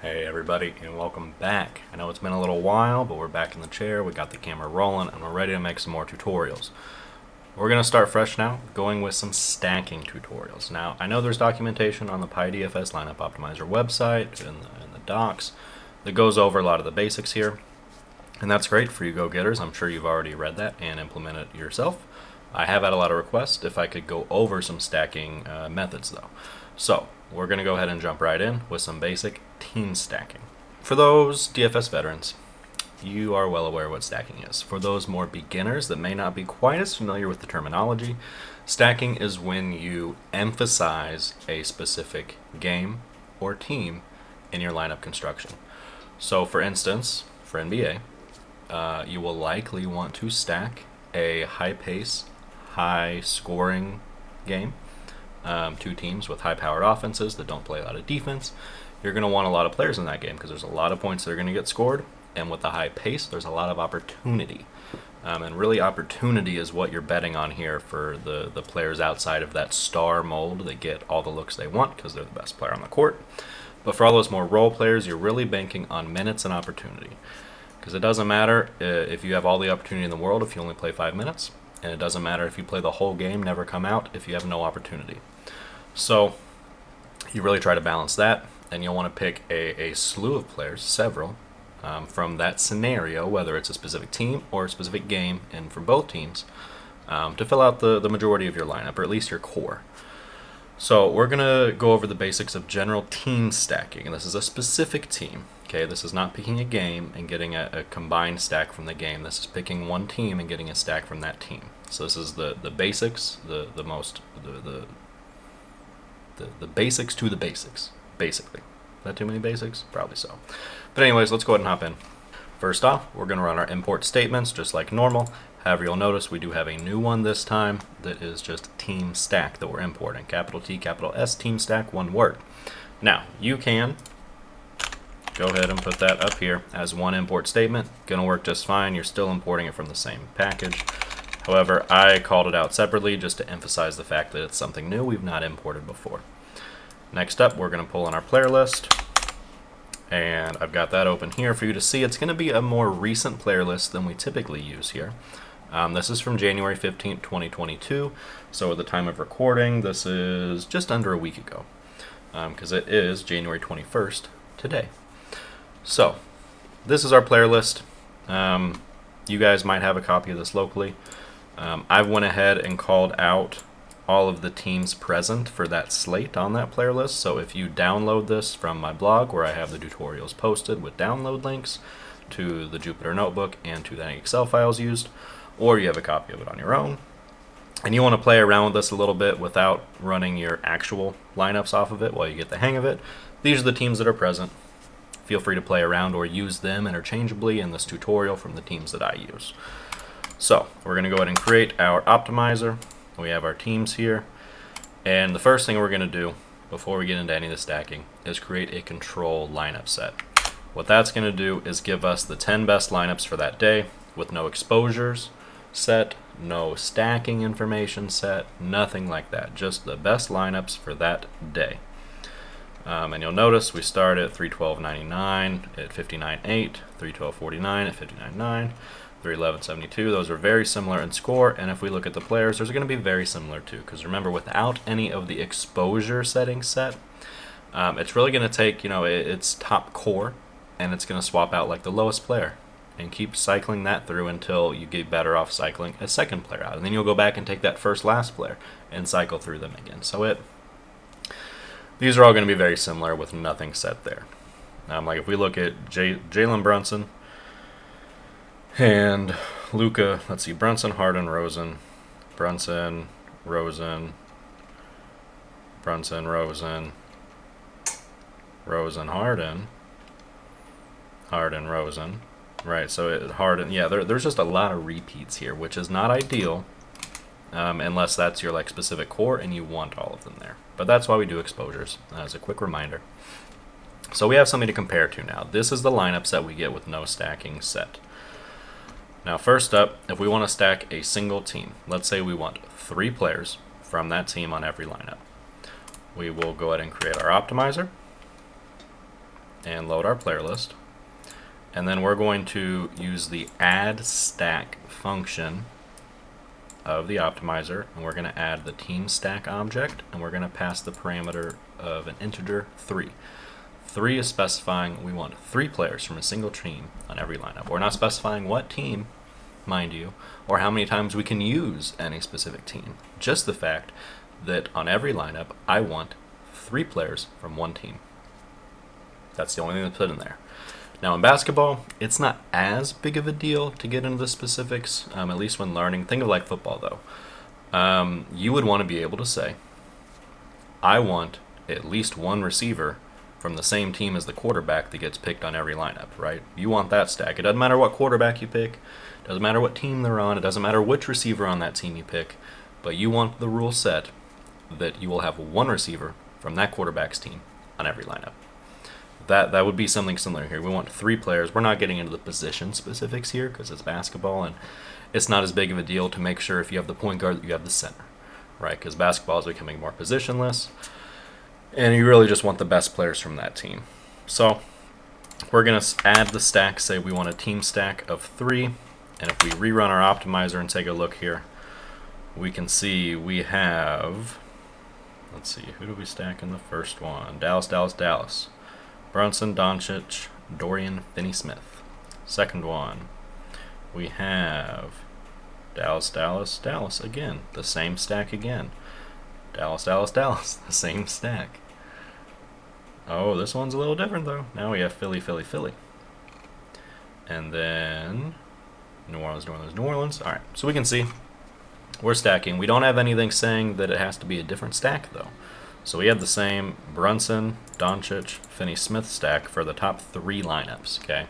Hey everybody, and welcome back. I know it's been a little while, but we're back in the chair, we got the camera rolling, and we're ready to make some more tutorials. We're going to start fresh now, going with some stacking tutorials. Now, I know there's documentation on the pydfs-lineup-optimizer website in the docs that goes over a lot of the basics here, and that's great for you go-getters. I'm sure you've already read that and implemented it yourself. I have had a lot of requests if I could go over some stacking methods though. So, we're going to go ahead and jump right in with some basic team stacking. For those DFS veterans, you are well aware what stacking is. For those more beginners that may not be quite as familiar with the terminology, stacking is when you emphasize a specific game or team in your lineup construction. So for instance, for NBA, you will likely want to stack a high pace, high scoring game. Two teams with high-powered offenses that don't play a lot of defense. You're going to want a lot of players in that game because there's a lot of points that are going to get scored, and with the high pace, there's a lot of opportunity. And really, opportunity is what you're betting on here for the players outside of that star mold that get all the looks they want because they're the best player on the court. But for all those more role players, you're really banking on minutes and opportunity. Because it doesn't matter if you have all the opportunity in the world if you only play 5 minutes, and it doesn't matter if you play the whole game, never come out, if you have no opportunity. So you really try to balance that, and you'll want to pick a slew of players, several, from that scenario, whether it's a specific team or a specific game, and from both teams, to fill out the majority of your lineup, or at least your core. So we're going to go over the basics of general team stacking, and this is a specific team. Okay, this is not picking a game and getting a combined stack from the game. This is picking one team and getting a stack from that team. So this is the basics, the basics to the basics, basically. Is that too many basics? Probably so. But anyways, let's go ahead and hop in. First off, we're going to run our import statements just like normal. However, you'll notice we do have a new one this time that is just team stack that we're importing. Capital T, capital S, team stack, one word. Now, you can go ahead and put that up here as one import statement. Going to work just fine. You're still importing it from the same package. However, I called it out separately just to emphasize the fact that it's something new we've not imported before. Next up, we're going to pull in our player list, and I've got that open here for you to see. It's going to be a more recent player list than we typically use here. This is from January 15th, 2022, so at the time of recording, this is just under a week ago, because it is January 21st today. So, this is our player list. You guys might have a copy of this locally. I've went ahead and called out all of the teams present for that slate on that player list. So if you download this from my blog where I have the tutorials posted with download links to the Jupyter Notebook and to the Excel files used, or you have a copy of it on your own, and you want to play around with this a little bit without running your actual lineups off of it while you get the hang of it, these are the teams that are present. Feel free to play around or use them interchangeably in this tutorial from the teams that I use. So we're going to go ahead and create our optimizer. We have our teams here, and the first thing we're going to do before we get into any of the stacking is create a control lineup set. What that's going to do is give us the 10 best lineups for that day with no exposures set, no stacking information set, nothing like that, just the best lineups for that day. And you'll notice we start at 312.99 at 59.8, 312.49 at 59.9, 311.72. Those are very similar in score, and if we look at the players, those are going to be very similar too, because remember, without any of the exposure settings set, it's really going to take, its top core, and it's going to swap out like the lowest player and keep cycling that through until you get better off cycling a second player out, and then you'll go back and take that last player and cycle through them again. So these are all going to be very similar with nothing set there. Like if we look at Jalen Brunson and Luka, let's see, Brunson, Harden, Rosen, Brunson, Rosen, Brunson, Rosen, Rosen, Harden, Harden, Rosen. Right, so Harden, yeah, there's just a lot of repeats here, which is not ideal unless that's your specific core and you want all of them there. But that's why we do exposures, as a quick reminder. So we have something to compare to now. This is the lineups that we get with no stacking set. Now first up, if we want to stack a single team, let's say we want 3 players from that team on every lineup. We will go ahead and create our optimizer. and load our player list. And then we're going to use the add stack function of the optimizer, and we're going to add the team stack object, and we're going to pass the parameter of an integer 3. 3 is specifying we want 3 players from a single team on every lineup. We're not specifying what team, mind you, or how many times we can use any specific team. Just the fact that on every lineup, I want 3 players from one team. That's the only thing that's put in there. Now in basketball, it's not as big of a deal to get into the specifics, at least when learning. Think of like football though. You would want to be able to say, I want at least one receiver from the same team as the quarterback that gets picked on every lineup, right? You want that stack. It doesn't matter what quarterback you pick. It doesn't matter what team they're on. It doesn't matter which receiver on that team you pick. But you want the rule set that you will have one receiver from that quarterback's team on every lineup. That would be something similar here. We want 3 players. We're not getting into the position specifics here because it's basketball, and it's not as big of a deal to make sure if you have the point guard that you have the center, right? Because basketball is becoming more positionless, and you really just want the best players from that team. So we're going to add the stack, say we want a team stack of 3, and if we rerun our optimizer and take a look here, we can see we have, let's see, who do we stack in the first one? Dallas, Dallas, Dallas. Brunson, Doncic, Dorian, Finney-Smith. Second one, we have Dallas, Dallas, Dallas again. The same stack again. Dallas, Dallas, Dallas. The same stack. Oh, this one's a little different though. Now we have Philly, Philly, Philly. And then New Orleans, New Orleans, New Orleans. All right, so we can see we're stacking. We don't have anything saying that it has to be a different stack though. So we have the same Brunson, Doncic, Finney-Smith stack for the top 3 lineups, okay?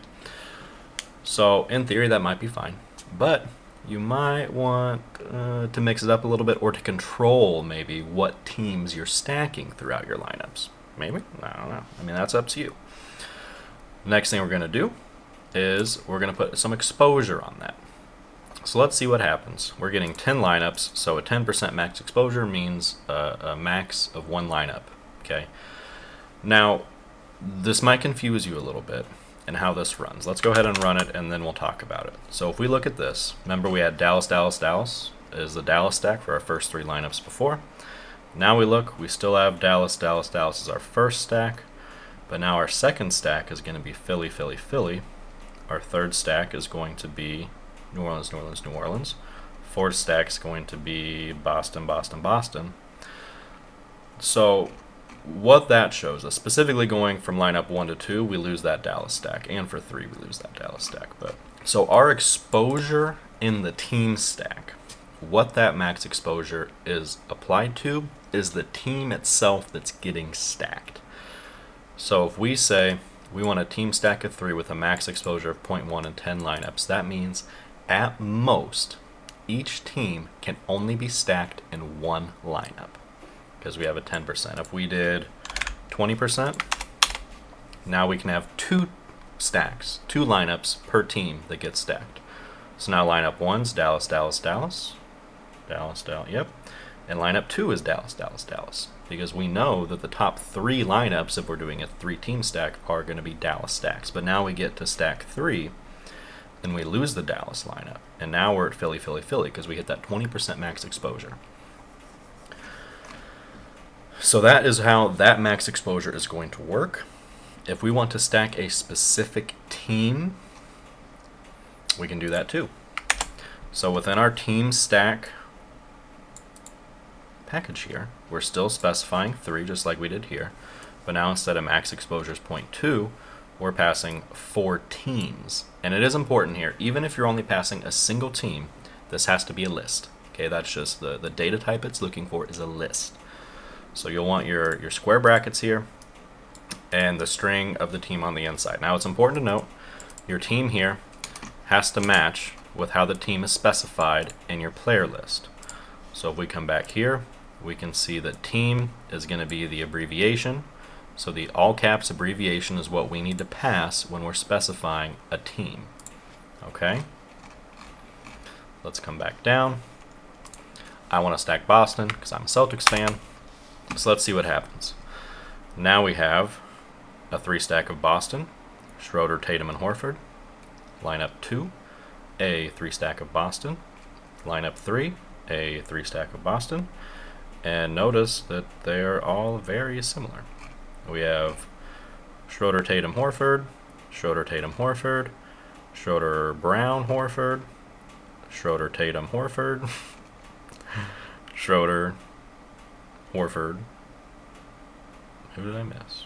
So in theory that might be fine, but you might want to mix it up a little bit, or to control maybe what teams you're stacking throughout your lineups. Maybe? I don't know. I mean, that's up to you. Next thing we're going to do is we're going to put some exposure on that. So let's see what happens. We're getting 10 lineups, so a 10% max exposure means a max of 1 lineup, okay? Now, this might confuse you a little bit in how this runs. Let's go ahead and run it, and then we'll talk about it. So if we look at this, remember we had Dallas, Dallas, Dallas is the Dallas stack for our first 3 lineups before. Now we look, we still have Dallas, Dallas, Dallas as our first stack, but now our second stack is going to be Philly, Philly, Philly. Our third stack is going to be New Orleans, New Orleans, New Orleans. Fourth stack is going to be Boston, Boston, Boston. So what that shows us, specifically going from lineup 1 to 2, we lose that Dallas stack, and for 3 we lose that Dallas stack. But so our exposure in the team stack, what that max exposure is applied to is the team itself that's getting stacked. So if we say we want a team stack of 3 with a max exposure of 0.1 and 10 lineups, that means at most, each team can only be stacked in 1 lineup because we have a 10%. If we did 20%, now we can have 2 stacks, 2 lineups per team that get stacked. So now lineup 1's Dallas, Dallas, Dallas, Dallas, Dallas, yep. And lineup 2 is Dallas, Dallas, Dallas, because we know that the top 3 lineups, if we're doing a 3-team stack, are going to be Dallas stacks. But now we get to stack 3, and we lose the Dallas lineup. And now we're at Philly, Philly, Philly, because we hit that 20% max exposure. So that is how that max exposure is going to work. If we want to stack a specific team, we can do that too. So within our team stack package here, we're still specifying 3 just like we did here, but now instead of max exposure is 0.2, we're passing 4 teams. And it is important here, even if you're only passing a single team, this has to be a list. Okay, that's just the data type it's looking for is a list. So you'll want your square brackets here and the string of the team on the inside. Now it's important to note your team here has to match with how the team is specified in your player list. So if we come back here, we can see that team is going to be the abbreviation. So the all caps abbreviation is what we need to pass when we're specifying a team. Okay? Let's come back down. I want to stack Boston because I'm a Celtics fan. So let's see what happens. Now we have a 3-stack of Boston, Schroeder, Tatum, and Horford. Lineup 2, a 3-stack of Boston. Lineup 3, a 3-stack of Boston. And notice that they're all very similar. We have Schroeder, Tatum, Horford, Schroeder, Tatum, Horford, Schroeder, Brown, Horford, Schroeder, Tatum, Horford, Schroeder, Horford. Who did I miss?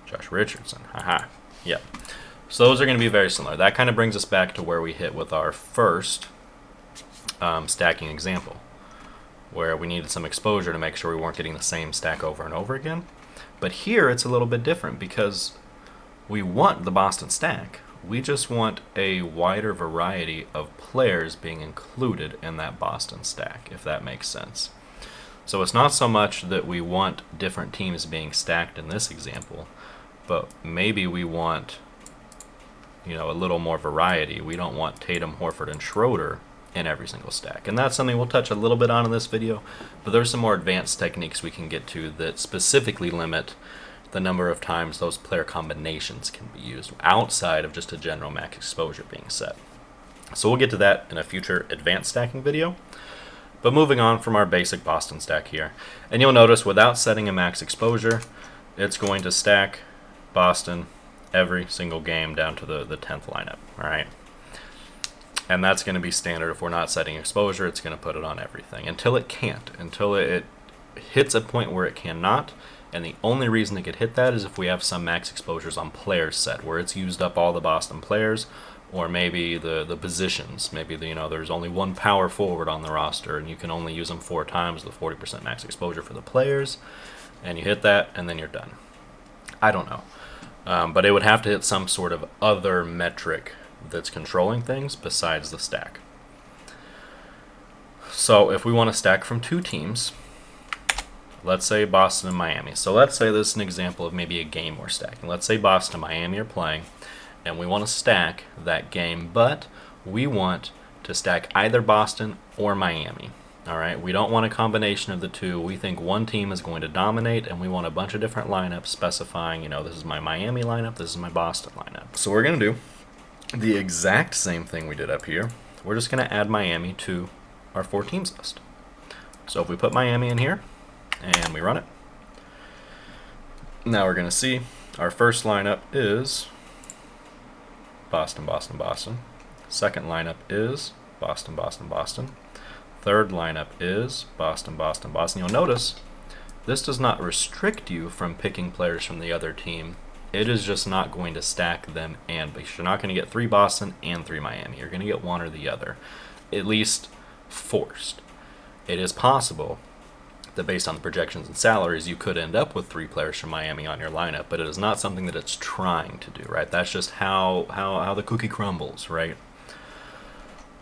Josh Richardson. Haha. Yep. So those are going to be very similar. That kind of brings us back to where we hit with our first stacking example, where we needed some exposure to make sure we weren't getting the same stack over and over again. But here it's a little bit different because we want the Boston stack. We just want a wider variety of players being included in that Boston stack, if that makes sense. So it's not so much that we want different teams being stacked in this example, but maybe we want, you know, a little more variety. We don't want Tatum, Horford, and Schroeder in every single stack. And that's something we'll touch a little bit on in this video, but there's some more advanced techniques we can get to that specifically limit the number of times those player combinations can be used outside of just a general max exposure being set. So we'll get to that in a future advanced stacking video. But moving on from our basic Boston stack here, and you'll notice without setting a max exposure, it's going to stack Boston every single game down to the 10th lineup, all right? And that's going to be standard. If we're not setting exposure, it's going to put it on everything until it can't, until it hits a point where it cannot. And the only reason it could hit that is if we have some max exposures on players set, where it's used up all the Boston players, or maybe the positions. Maybe there's only one power forward on the roster, and you can only use them 4 times with 40% max exposure for the players, and you hit that, and then you're done. I don't know. But it would have to hit some sort of other metric that's controlling things besides the stack. So if we want to stack from 2 teams, let's say Boston and Miami. So let's say this is an example of maybe a game we're stacking. Let's say Boston and Miami are playing, and we want to stack that game, but we want to stack either Boston or Miami. All right, we don't want a combination of the two. We think one team is going to dominate, and we want a bunch of different lineups specifying, this is my Miami lineup, this is my Boston lineup. So we're going to do the exact same thing we did up here. We're just going to add Miami to our 4 teams list. So if we put Miami in here, and we run it, now we're going to see our first lineup is Boston, Boston, Boston. Second lineup is Boston, Boston, Boston. Third lineup is Boston, Boston, Boston. You'll notice this does not restrict you from picking players from the other team. It is just not going to stack them because you're not going to get 3 Boston and 3 Miami. You're going to get one or the other, at least forced. It is possible that based on the projections and salaries, you could end up with 3 players from Miami on your lineup, but it is not something that it's trying to do, right? That's just how the cookie crumbles, right?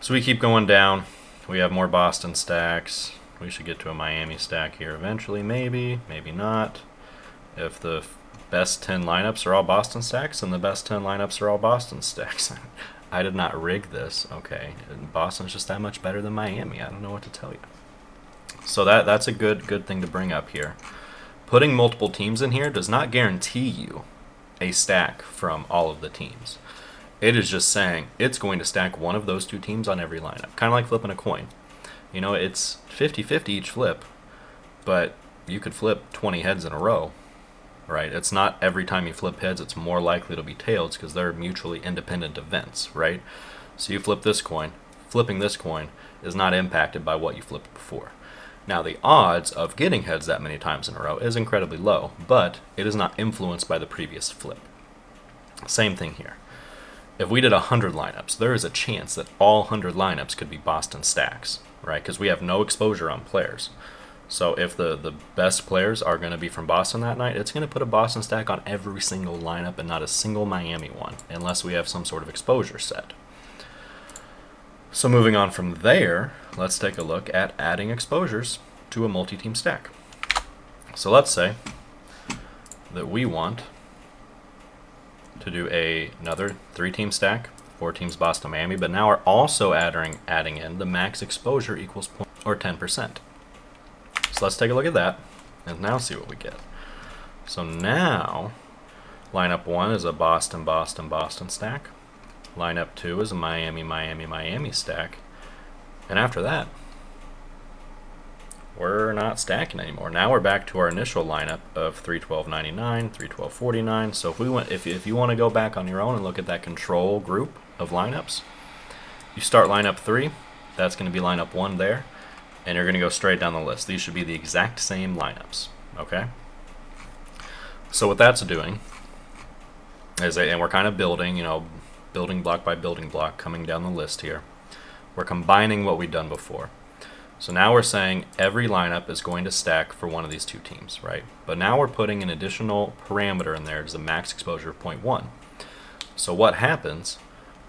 So we keep going down. We have more Boston stacks. We should get to a Miami stack here eventually, maybe not. If the best 10 lineups are all Boston stacks, and the best 10 lineups are all Boston stacks. I did not rig this, okay? Boston's just that much better than Miami. I don't know what to tell you. So that's a good thing to bring up here. Putting multiple teams in here does not guarantee you a stack from all of the teams. It is just saying it's going to stack one of those 2 teams on every lineup. Kind of like flipping a coin. It's 50-50 each flip, but you could flip 20 heads in a row, right? It's not every time you flip heads, it's more likely to be tails because they're mutually independent events, right? So you flip this coin. Flipping this coin is not impacted by what you flipped before. Now, the odds of getting heads that many times in a row is incredibly low, but it is not influenced by the previous flip. Same thing here. If we did 100 lineups, there is a chance that all 100 lineups could be Boston stacks, right? Because we have no exposure on players. So if the best players are going to be from Boston that night, it's going to put a Boston stack on every single lineup and not a single Miami one, unless we have some sort of exposure set. So moving on from there, let's take a look at adding exposures to a multi-team stack. So let's say that we want to do another 3-team stack, 4 teams Boston, Miami, but now we're also adding in the max exposure equals 10%. So let's take a look at that and now see what we get. So now, lineup 1 is a Boston, Boston, Boston stack. Lineup 2 is a Miami, Miami, Miami stack. And after that, we're not stacking anymore. Now we're back to our initial lineup of 312.99, 312.49. So if you want to go back on your own and look at that control group of lineups, you start lineup 3. That's going to be lineup 1 there, and you're going to go straight down the list. These should be the exact same lineups. Okay. So what that's doing is, and we're kind of building, building block by building block, coming down the list here. We're combining what we've done before. So now we're saying every lineup is going to stack for one of these two teams, right? But now we're putting an additional parameter in there as the max exposure of 0.1. So what happens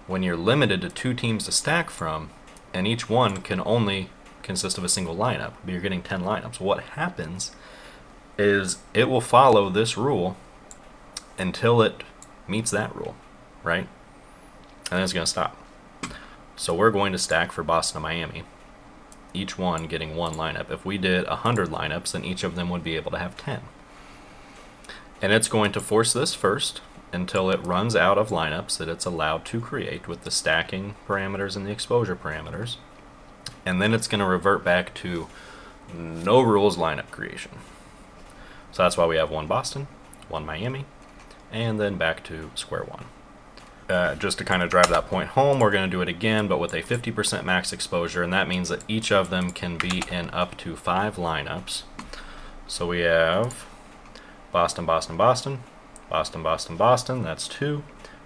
when you're limited to 2 teams to stack from, and each one can only consist of a single lineup, but you're getting 10 lineups? What happens is it will follow this rule until it meets that rule, right? And then it's going to stop. So we're going to stack for Boston and Miami, each one getting 1 lineup. If we did 100 lineups, then each of them would be able to have 10. And it's going to force this first until it runs out of lineups that it's allowed to create with the stacking parameters and the exposure parameters. And then it's going to revert back to no rules lineup creation. So that's why we have 1 Boston, 1 Miami, and then back to square one. Just to kind of drive that point home, we're going to do it again, but with a 50% max exposure, and that means that each of them can be in up to 5 lineups. So we have Boston, Boston, Boston, Boston, Boston, Boston, that's 2,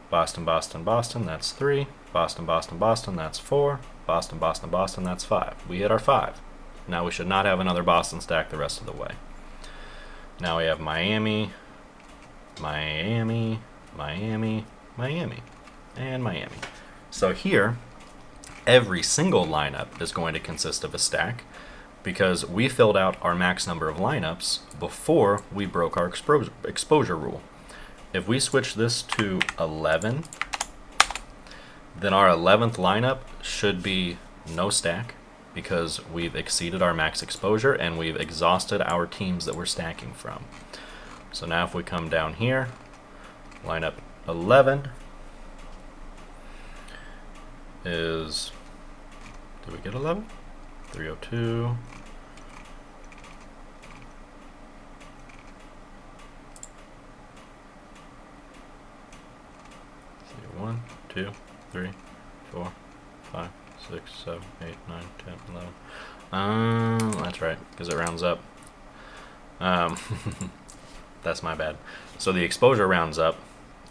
Boston, Boston, Boston, that's 3, Boston, Boston, Boston, that's 4, Boston, Boston, Boston, that's 5. We hit our 5. Now we should not have another Boston stack the rest of the way. Now we have Miami, Miami, Miami, Miami, and Miami. So here, every single lineup is going to consist of a stack because we filled out our max number of lineups before we broke our exposure rule. If we switch this to 11, then our 11th lineup should be no stack because we've exceeded our max exposure and we've exhausted our teams that we're stacking from. So now if we come down here, lineup 11 is, did we get 11? 302. See, 1, 2, 3, 4, 5, 6, 7, 8, 9, 10, 11. That's right, because it rounds up. That's my bad. So the exposure rounds up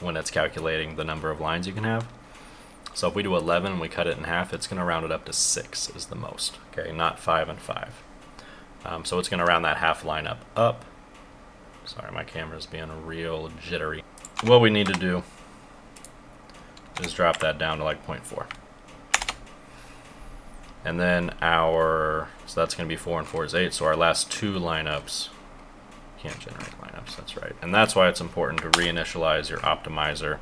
when it's calculating the number of lines you can have. So if we do 11 and we cut it in half, it's going to round it up to 6 is the most. Okay, not 5 and 5. So it's going to round that half lineup up. Sorry, my camera's being real jittery. What we need to do is drop that down to like 0.4. And then so that's going to be 4 and 4 is 8. So our last 2 lineups can't generate lineups, that's right. And that's why it's important to reinitialize your optimizer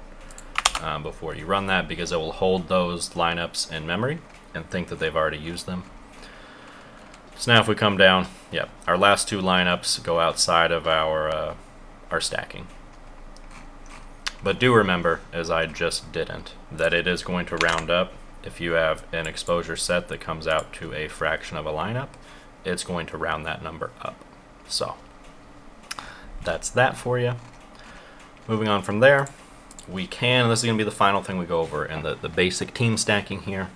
before you run that, because it will hold those lineups in memory and think that they've already used them. So now if we come down, yep, our last 2 lineups go outside of our stacking. But do remember, as I just didn't, that it is going to round up. If you have an exposure set that comes out to a fraction of a lineup, it's going to round that number up. So that's that for you. Moving on from there, this is going to be the final thing we go over in the basic team stacking here.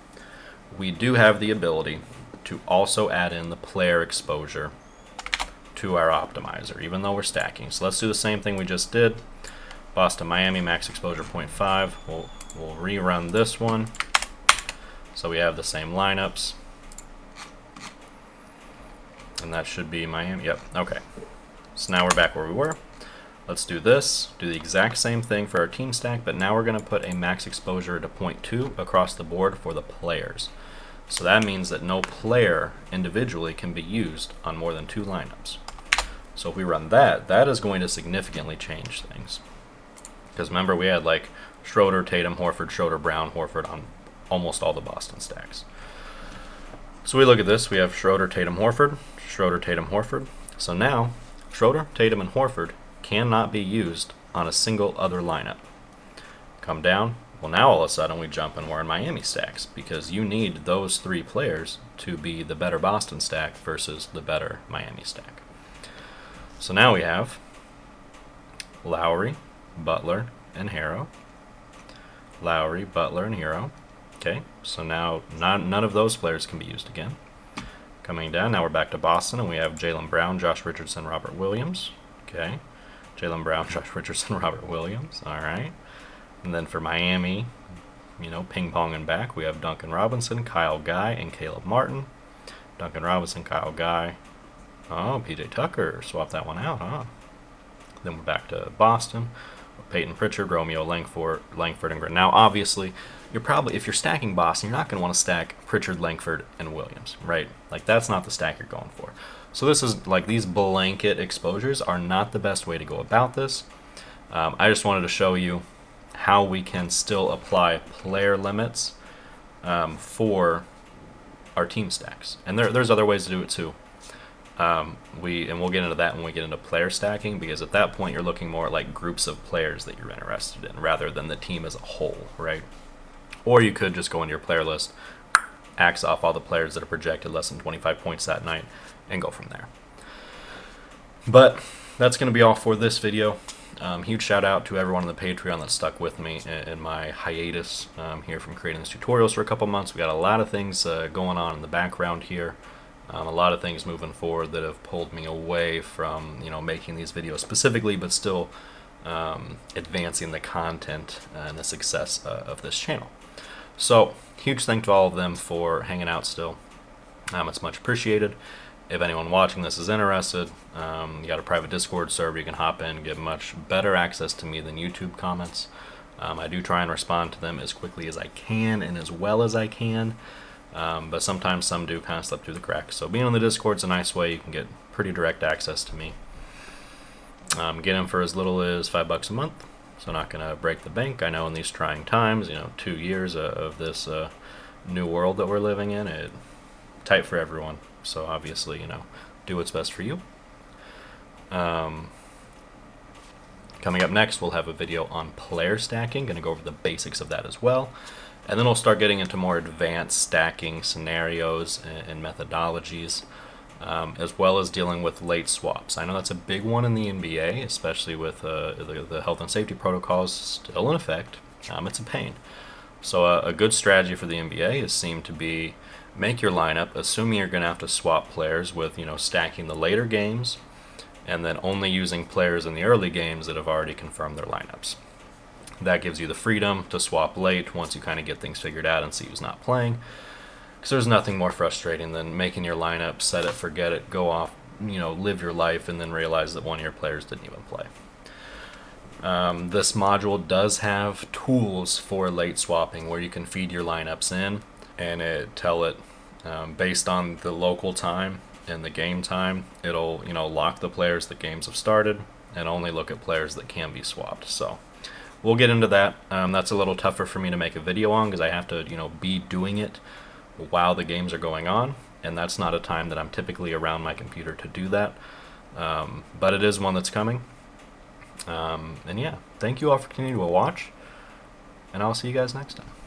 We do have the ability to also add in the player exposure to our optimizer, even though we're stacking. So let's do the same thing we just did. Boston, Miami, max exposure 0.5. We'll rerun this one. So we have the same lineups. And that should be Miami. Yep, okay. So now we're back where we were. Let's do this, do the exact same thing for our team stack, but now we're going to put a max exposure to 0.2 across the board for the players. So that means that no player individually can be used on more than 2 lineups. So if we run that, that is going to significantly change things. Because remember, we had like Schroeder, Tatum, Horford, Schroeder, Brown, Horford on almost all the Boston stacks. So we look at this, we have Schroeder, Tatum, Horford, Schroeder, Tatum, Horford. So now, Schroeder, Tatum, and Horford cannot be used on a single other lineup. Come down. Well, now all of a sudden we jump and we're in Miami stacks because you need those 3 players to be the better Boston stack versus the better Miami stack. So now we have Lowry, Butler, and Hero. Lowry, Butler, and Hero. Okay, so now none of those players can be used again. Coming down, now we're back to Boston, and we have Jaylen Brown, Josh Richardson, Robert Williams. Okay, Jaylen Brown, Josh Richardson, Robert Williams. All right. And then for Miami, ping-ponging back, we have Duncan Robinson, Kyle Guy, and Caleb Martin. Duncan Robinson, Kyle Guy. Oh, PJ Tucker, swap that one out, huh? Then we're back to Boston. Peyton Pritchard, Romeo Langford, and Green. Now, obviously, if you're stacking Boston, you're not going to want to stack Pritchard, Langford, and Williams, right? Like, that's not the stack you're going for. So this is, like, these blanket exposures are not the best way to go about this. I just wanted to show you how we can still apply player limits for our team stacks. And there's other ways to do it too. We'll get into that when we get into player stacking, because at that point you're looking more at like groups of players that you're interested in rather than the team as a whole, right? Or you could just go into your player list, axe off all the players that are projected less than 25 points that night, and go from there. But that's going to be all for this video. Huge shout out to everyone on the Patreon that stuck with me in my hiatus here from creating these tutorials for a couple months. We got a lot of things going on in the background here. A lot of things moving forward that have pulled me away from making these videos specifically, but still advancing the content and the success of this channel. So huge thank to all of them for hanging out still. It's much appreciated. If anyone watching this is interested, you got a private Discord server you can hop in, get much better access to me than YouTube comments. I do try and respond to them as quickly as I can and as well as I can, but sometimes some do kind of slip through the cracks. So being on the Discord's a nice way. You can get pretty direct access to me. Get in for as little as $5 a month, so not going to break the bank. I know in these trying times, 2 years of this new world that we're living in, it's tight for everyone. So obviously, do what's best for you. Coming up next, we'll have a video on player stacking. Going to go over the basics of that as well. And then we'll start getting into more advanced stacking scenarios and methodologies, as well as dealing with late swaps. I know that's a big one in the NBA, especially with the health and safety protocols still in effect. It's a pain. So a good strategy for the NBA is seemed to be make your lineup, assuming you're going to have to swap players with, stacking the later games, and then only using players in the early games that have already confirmed their lineups. That gives you the freedom to swap late once you kind of get things figured out and see who's not playing. Because there's nothing more frustrating than making your lineup, set it, forget it, go off, live your life, and then realize that one of your players didn't even play. This module does have tools for late swapping where you can feed your lineups in and tell it based on the local time and the game time. It'll lock the players that games have started and only look at players that can be swapped. So we'll get into that. That's a little tougher for me to make a video on because I have to be doing it while the games are going on, and that's not a time that I'm typically around my computer to do that. But it is one that's coming. And yeah, thank you all for continuing to watch, and I'll see you guys next time.